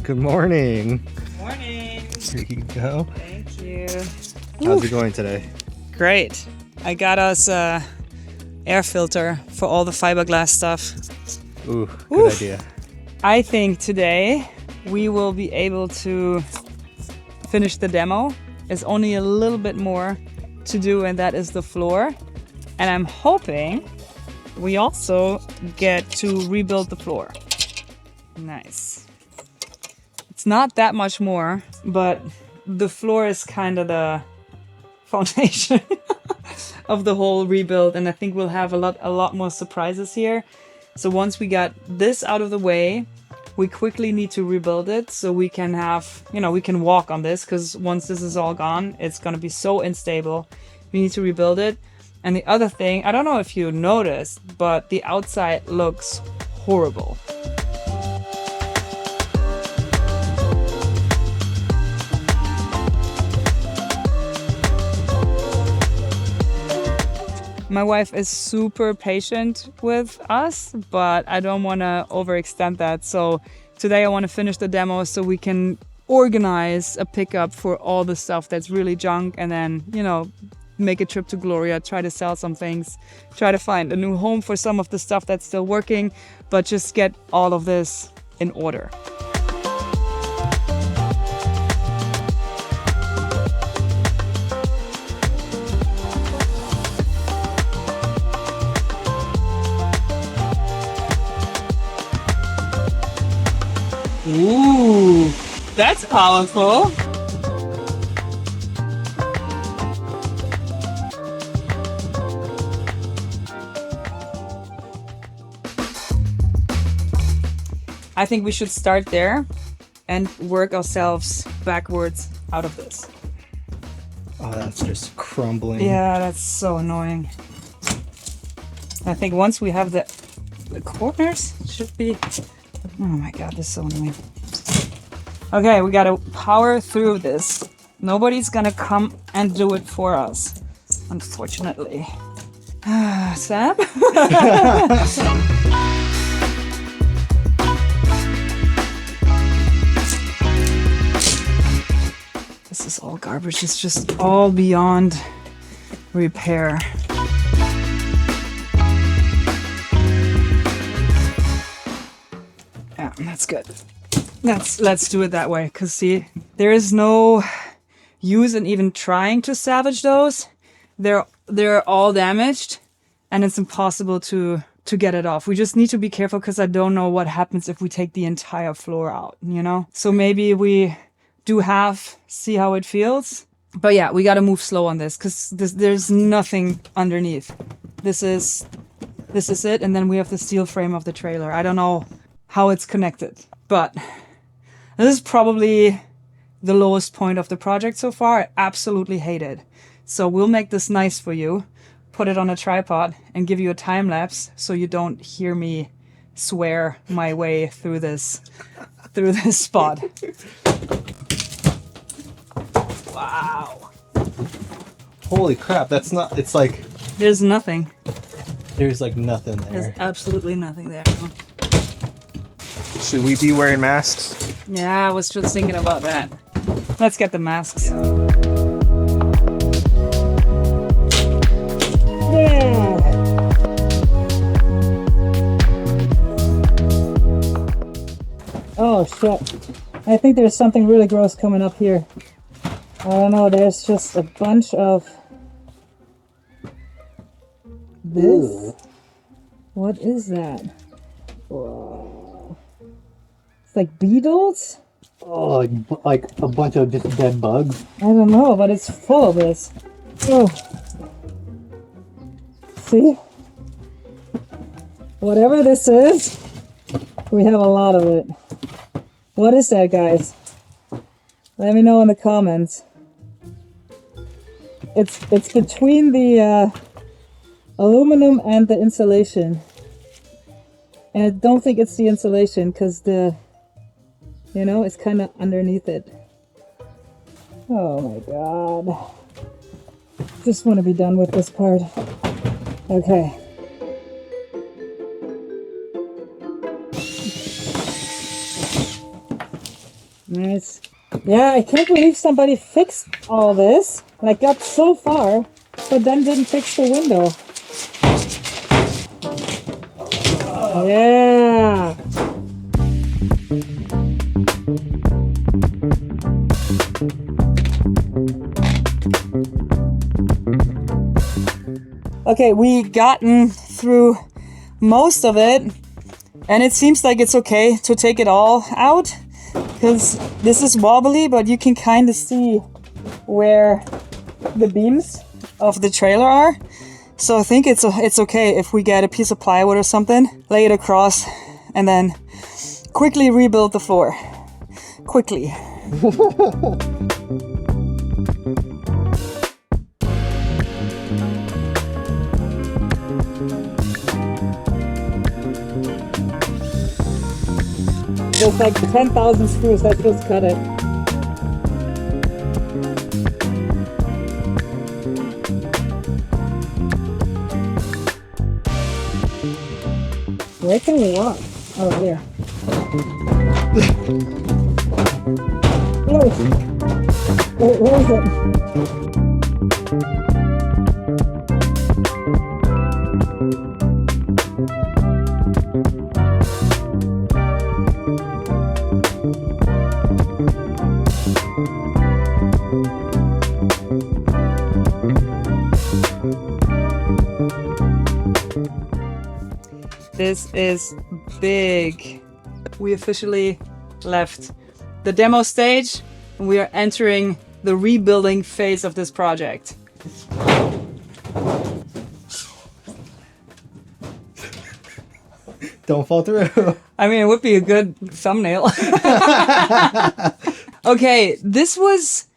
Good morning. Morning. Here you go. Thank you. How's it going today? Great. I got us a air filter for all the fiberglass stuff. Ooh, good idea. I think today we will be able to finish the demo. There's only a little bit more to do, and that is the floor. And I'm hoping we also get to rebuild the floor. Nice. It's not that much more, but the floor is kind of the foundation of the whole rebuild, and I think we'll have a lot more surprises here. So once we got this out of the way, we quickly need to rebuild it so we can have, we can walk on this, because once this is all gone, it's going to be so unstable. We need to rebuild it. And the other thing, I don't know if you noticed, but the outside looks horrible. My wife is super patient with us, but I don't want to overextend that. So today I want to finish the demo so we can organize a pickup for all the stuff that's really junk, and then, make a trip to Gloria, try to sell some things, try to find a new home for some of the stuff that's still working, but just get all of this in order. Ooh, that's powerful. I think we should start there and work ourselves backwards out of this. Oh, that's just crumbling. Yeah, that's so annoying. I think once we have the corners, it should be... Oh my god, this is so annoying. Okay, we gotta power through this. Nobody's gonna come and do it for us, unfortunately. Sam? This is all garbage. It's just all beyond repair. Yeah, that's good. Let's do it that way, because see, there is no use in even trying to salvage those. They're all damaged, and it's impossible to get it off. We just need to be careful, because I don't know what happens if we take the entire floor out, So maybe we do see how it feels. But yeah, we got to move slow on this, because there's nothing underneath. This is it, and then we have the steel frame of the trailer. I don't know how it's connected, but this is probably the lowest point of the project so far. I absolutely hate it. So we'll make this nice for you, put it on a tripod, and give you a time lapse so you don't hear me swear my way through this spot. Wow. Holy crap, that's not... It's like... There's nothing. There's like nothing there. There's absolutely nothing there. Should we be wearing masks? Yeah, I was just thinking about that. Let's get the masks. Yeah. Oh shit. I think there's something really gross coming up here. I don't know, there's just a bunch of this. Ooh. What is that? Whoa. It's like beetles? Oh, like a bunch of just dead bugs? I don't know, but it's full of this. Oh. See? Whatever this is, we have a lot of it. What is that, guys? Let me know in the comments. It's between the aluminum and the insulation. And I don't think it's the insulation, because it's kind of underneath it. Oh my god. Just want to be done with this part. Okay. Nice. Yeah, I can't believe somebody fixed all this. Like, got so far, but then didn't fix the window. Yeah. Okay, we gotten through most of it, and it seems like it's okay to take it all out, because this is wobbly, but you can kind of see where the beams of the trailer are. So I think it's okay if we get a piece of plywood or something, lay it across, and then quickly rebuild the floor. Quickly. There's like 10,000 screws, let's just cut it. Where can we walk? Oh, here. Where is it? This is big. We officially left the demo stage and we are entering the rebuilding phase of this project. Don't fall through. I mean, it would be a good thumbnail. Okay, this was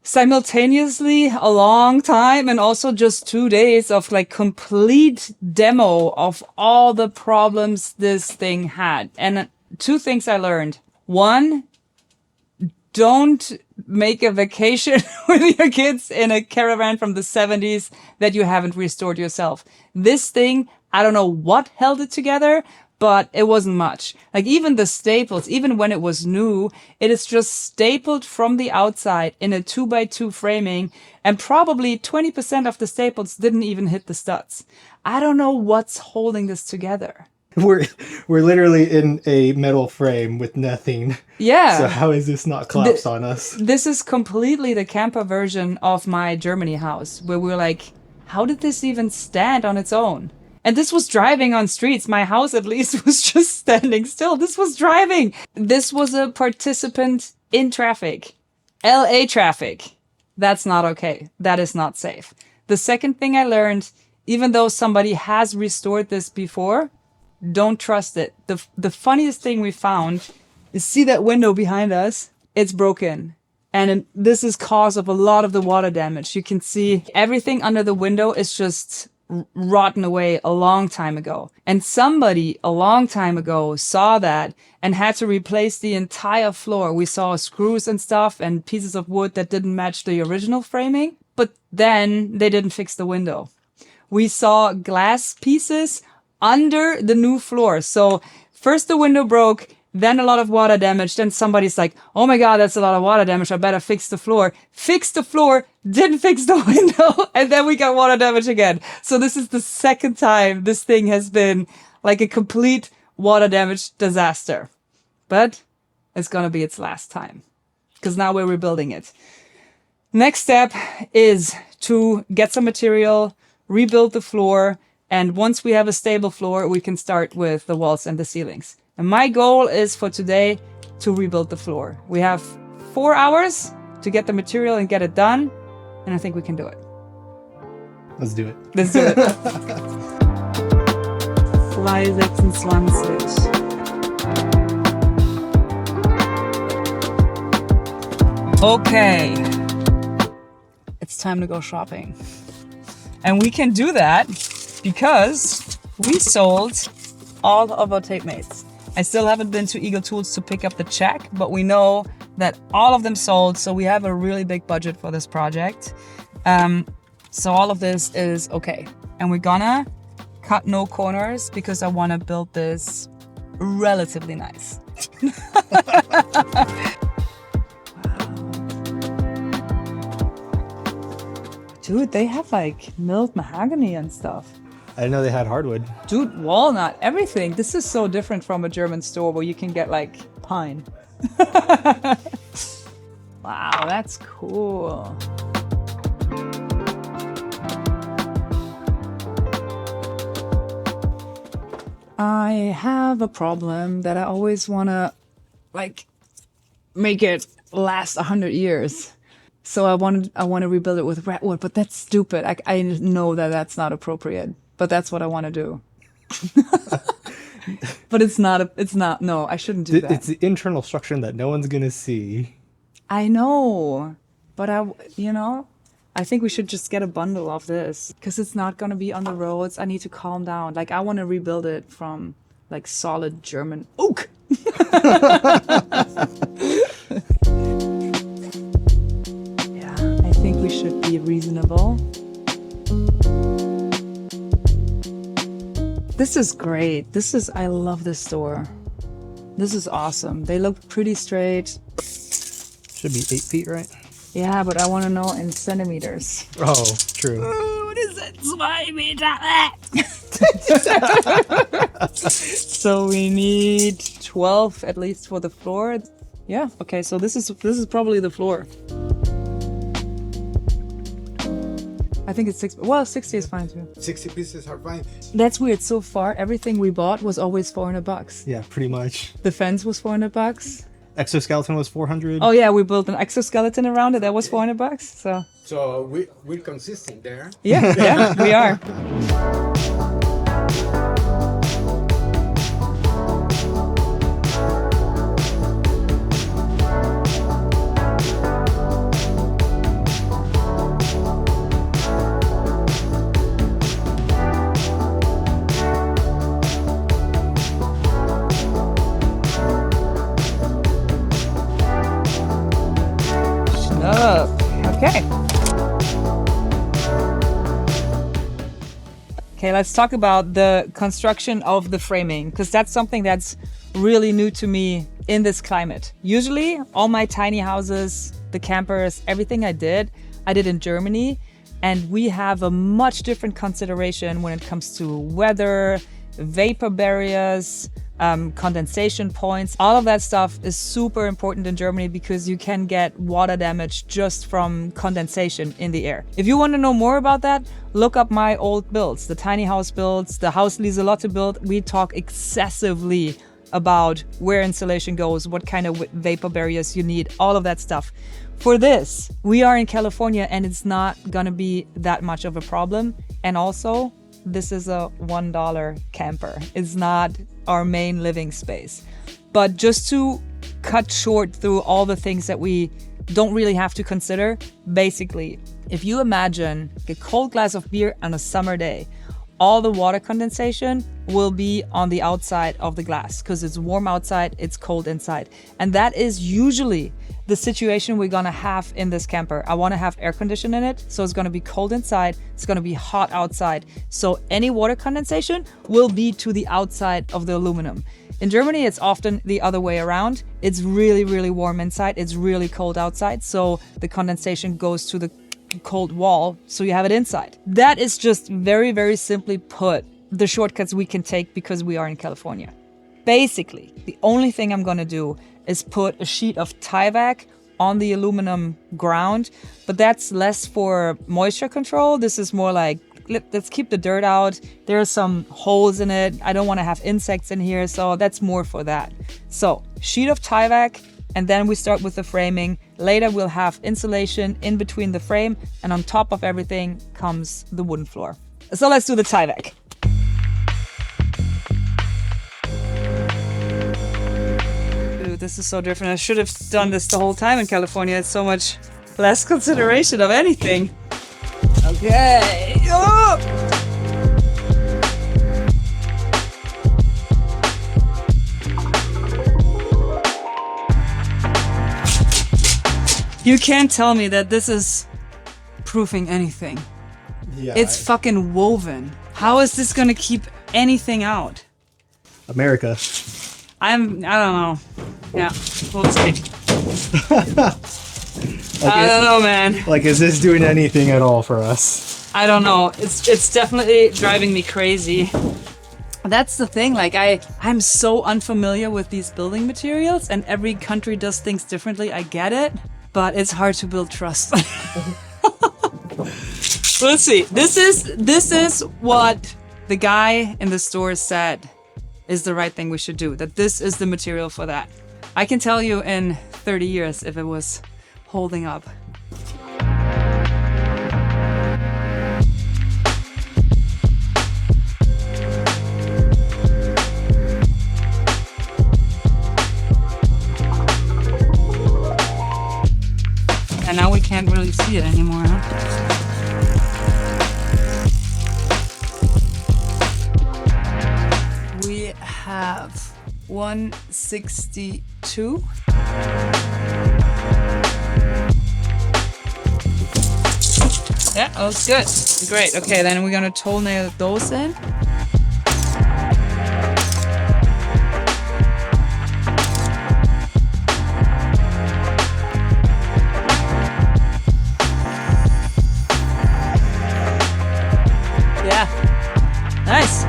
simultaneously a long time and also just 2 days of like complete demo of all the problems this thing had. And 2 things I learned. 1, don't make a vacation with your kids in a caravan from the 70s that you haven't restored yourself. This thing, I don't know what held it together, but it wasn't much. Like even the staples, even when it was new, it is just stapled from the outside in a 2x2 framing, and probably 20% of the staples didn't even hit the studs. I don't know what's holding this together. We're literally in a metal frame with nothing. Yeah. So how is this not collapsed on us? This is completely the camper version of my Germany house, where we're like, how did this even stand on its own? And this was driving on streets. My house, at least, was just standing still. This was driving. This was a participant in traffic. LA traffic. That's not okay. That is not safe. The second thing I learned, even though somebody has restored this before, don't trust it. The funniest thing we found is, see that window behind us? It's broken. And this is cause of a lot of the water damage. You can see everything under the window is just rotten away a long time ago. And somebody a long time ago saw that and had to replace the entire floor. We saw screws and stuff and pieces of wood that didn't match the original framing, but then they didn't fix the window. We saw glass pieces under the new floor. So first the window broke, then a lot of water damage. Then somebody's like, oh my God, that's a lot of water damage. I better fix the floor. Fix the floor, didn't fix the window. And then we got water damage again. So this is the second time this thing has been like a complete water damage disaster. But it's going to be its last time, because now we're rebuilding it. Next step is to get some material, rebuild the floor. And once we have a stable floor, we can start with the walls and the ceilings. And my goal is for today to rebuild the floor. We have 4 hours to get the material and get it done. And I think we can do it. Let's do it. Let's do it. 226. Okay. It's time to go shopping. And we can do that because we sold all of our tape mates. I still haven't been to Eagle Tools to pick up the check, but we know that all of them sold, so we have a really big budget for this project. So all of this is okay. And we're gonna cut no corners because I want to build this relatively nice. Dude, they have like milled mahogany and stuff. I didn't know they had hardwood. Dude, walnut, everything. This is so different from a German store where you can get like pine. Wow, that's cool. I have a problem that I always want to like make it last 100 years. So I want to rebuild it with redwood, but that's stupid. I know that that's not appropriate, but that's what I want to do. But it's not, no, I shouldn't do that. It's the internal structure that no one's going to see. I know, but I think we should just get a bundle of this because it's not going to be on the roads. I need to calm down. Like I want to rebuild it from like solid German oak. I think we should be reasonable. This is great. I love this store. This is awesome. They look pretty straight. Should be 8 feet, right? Yeah, but I want to know in centimeters. Oh, true. What is it? 2 Meter. So we need 12 at least for the floor. Yeah. Okay. So this is probably the floor. I think it's 6. Well, 60 is fine too. 60 pieces are fine. That's weird. So far, everything we bought was always $400. Yeah, pretty much. The fence was $400. Exoskeleton was 400. Oh yeah, we built an exoskeleton around it. That was $400. So we're consistent there. Yeah, we are. Okay, let's talk about the construction of the framing, because that's something that's really new to me in this climate. Usually, all my tiny houses, the campers, everything I did in Germany, and we have a much different consideration when it comes to weather, vapor barriers, condensation points. All of that stuff is super important in Germany because you can get water damage just from condensation in the air. If you want to know more about that, look up my old builds, the tiny house builds, the house Lieselotte build. We talk excessively about where insulation goes, what kind of vapor barriers you need, all of that stuff. For this, we are in California and it's not gonna be that much of a problem. And also, this is a $1 camper. It's not our main living space. But just to cut short through all the things that we don't really have to consider, basically, if you imagine a cold glass of beer on a summer day, all the water condensation will be on the outside of the glass because it's warm outside, it's cold inside. And that is usually the situation we're gonna have in this camper. I wanna have air conditioning in it, so it's gonna be cold inside, it's gonna be hot outside. So any water condensation will be to the outside of the aluminum. In Germany, it's often the other way around. It's really, really warm inside, it's really cold outside, so the condensation goes to the cold wall, so you have it inside. That is just very, very simply put, the shortcuts we can take because we are in California. Basically, the only thing I'm gonna do is put a sheet of Tyvek on the aluminum ground, but that's less for moisture control. This is more like, let's keep the dirt out. There are some holes in it. I don't want to have insects in here, so that's more for that. So, sheet of Tyvek, and then we start with the framing. Later we'll have insulation in between the frame, and on top of everything comes the wooden floor. So let's do the Tyvek. Dude, this is so different. I should have done this the whole time in California. It's so much less consideration of anything. Okay. Oh! You can't tell me that this is proofing anything. Yeah. It's fucking woven. How is this gonna keep anything out? America. I don't know. Yeah, we'll see. I don't know, man. Like, is this doing anything at all for us? I don't know. It's definitely driving me crazy. That's the thing, like I'm so unfamiliar with these building materials, and every country does things differently. I get it, but it's hard to build trust. Let's see. This is what the guy in the store said is the right thing we should do. That this is the material for that. I can tell you in 30 years if it was holding up. And now we can't really see it anymore, huh? We have 162. Yeah, that looks good. Great. Okay, then we're gonna toenail those in. Yeah. Nice.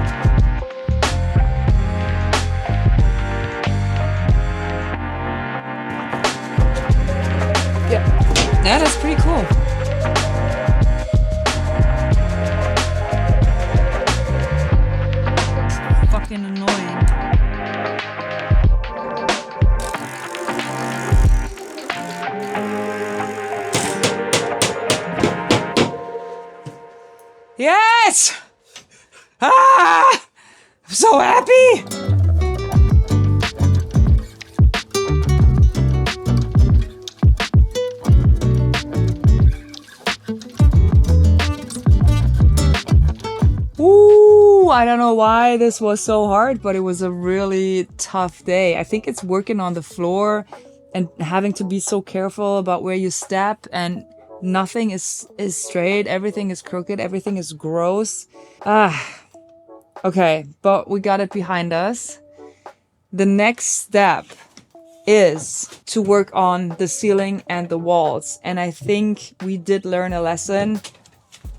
Yeah. Yeah, that's pretty cool. Fucking annoying. Yes! Ah! I'm so happy! Ooh, I don't know why this was so hard, but it was a really tough day. I think it's working on the floor and having to be so careful about where you step, and nothing is straight, everything is crooked, everything is gross. Okay, but we got it behind us. The next step is to work on the ceiling and the walls. And I think we did learn a lesson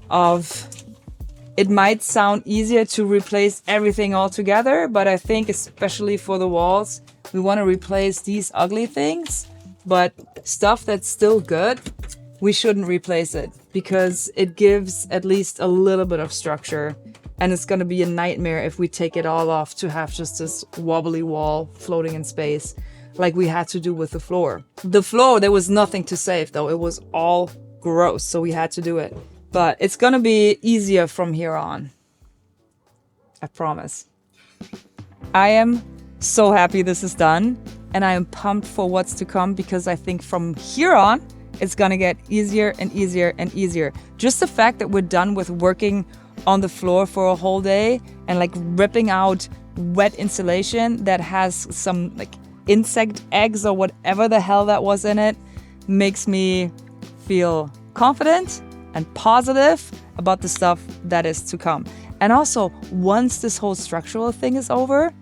of it might sound easier to replace everything altogether, but I think especially for the walls, we want to replace these ugly things, but stuff that's still good, we shouldn't replace it because it gives at least a little bit of structure. And it's going to be a nightmare if we take it all off to have just this wobbly wall floating in space like we had to do with the floor. The floor, there was nothing to save though. It was all gross, so we had to do it. But it's going to be easier from here on. I promise. I am so happy this is done. And I am pumped for what's to come because I think from here on, it's going to get easier and easier and easier. Just the fact that we're done with working on the floor for a whole day and like ripping out wet insulation that has some like insect eggs or whatever the hell that was in it makes me feel confident and positive about the stuff that is to come. And also, once this whole structural thing is over,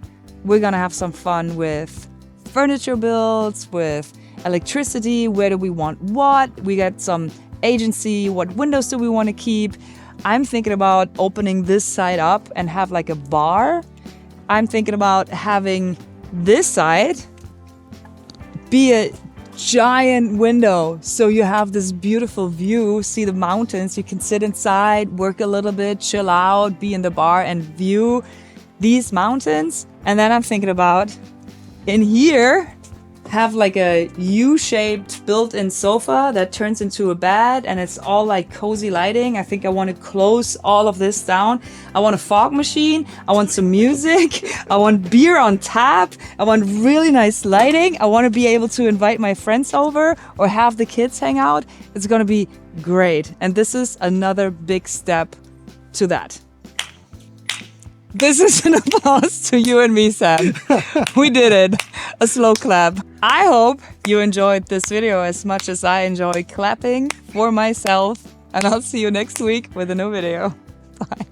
we're gonna have some fun with furniture builds, with electricity, where do we want what, we got some agency, what windows do we want to keep. I'm thinking about opening this side up and have like a bar. I'm thinking about having this side be a giant window so you have this beautiful view, see the mountains, you can sit inside, work a little bit, chill out, be in the bar and view these mountains. And then I'm thinking about in here have like a U-shaped built-in sofa that turns into a bed and it's all like cozy lighting. I think I want to close all of this down. I want a fog machine. I want some music. I want beer on tap. I want really nice lighting. I want to be able to invite my friends over or have the kids hang out. It's going to be great. And this is another big step to that. This is an applause to you and me, Sam. We did it. A slow clap. I hope you enjoyed this video as much as I enjoy clapping for myself. And I'll see you next week with a new video. Bye.